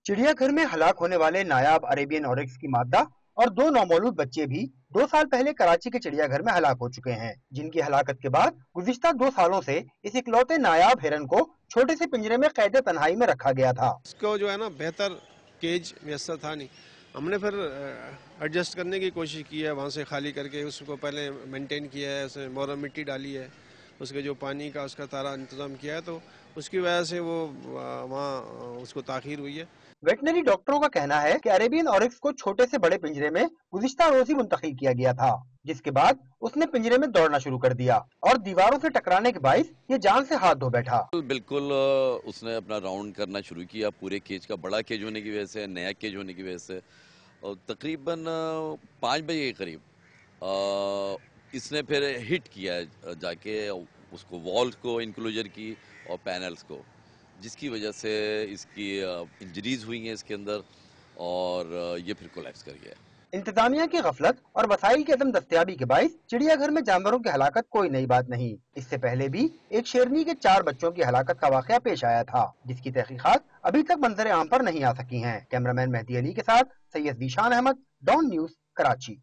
चिड़िया घर में हलाक होने वाले नायाब अरेबियन ऑरिक्स की मादा और 2 नौमौलूद बच्चे भी 2 साल पहले कराची के चिड़ियाघर में हलाक हो चुके हैं, जिनकी हलाकत के बाद गुज़िश्ता 2 सालों से इस इकलौते नायाब हिरन को छोटे से पिंजरे में कैद तन्हाई में रखा गया था। इसको जो है ना बेहतर केज मैसर था नहीं, हमने फिर एडजस्ट करने की कोशिश की है, वहाँ से खाली करके उसको पहले मेंटेन किया है, उसमें मोरम मिट्टी डाली है, उसके जो पानी का उसका सारा इंतज़ाम किया है, तो उसकी वजह से वो वहाँ उसको ताख़ीर हुई है। वेटनरी डॉक्टरों का कहना है कि अरेबियन ऑरिक्स को छोटे से बड़े पिंजरे में गुज़िश्ता रोज ही मुंतकिल किया गया था, जिसके बाद उसने पिंजरे में दौड़ना शुरू कर दिया और दीवारों से टकराने के बाइस ये जान से हाथ धो बैठा। बिल्कुल उसने अपना राउंड करना शुरू किया पूरे केज का, बड़ा केज होने की वजह से, नया केज होने की वजह से, और तकरीबन 5 बजे के करीब इसने फिर हिट किया जाके उसको, वॉल्स को, इंक्लोजर की और पैनल्स को, जिसकी वजह से इसकी इंजरीज हुई हैं इसके अंदर और ये फिर कोलैप्स कर गया। इंतजामिया की गफलत और वसाइल की अदम दस्तयाबी के बाइस चिड़ियाघर में जानवरों की हलाकत कोई नई बात नहीं। इससे पहले भी एक शेरनी के 4 बच्चों की हलाकत का वाकया पेश आया था, जिसकी तहकीकात अभी तक मंजर आम पर नहीं आ सकी हैं। कैमरामैन मेहदी अली के साथ सैयद ज़ीशान अहमद, डॉन न्यूज़, कराची।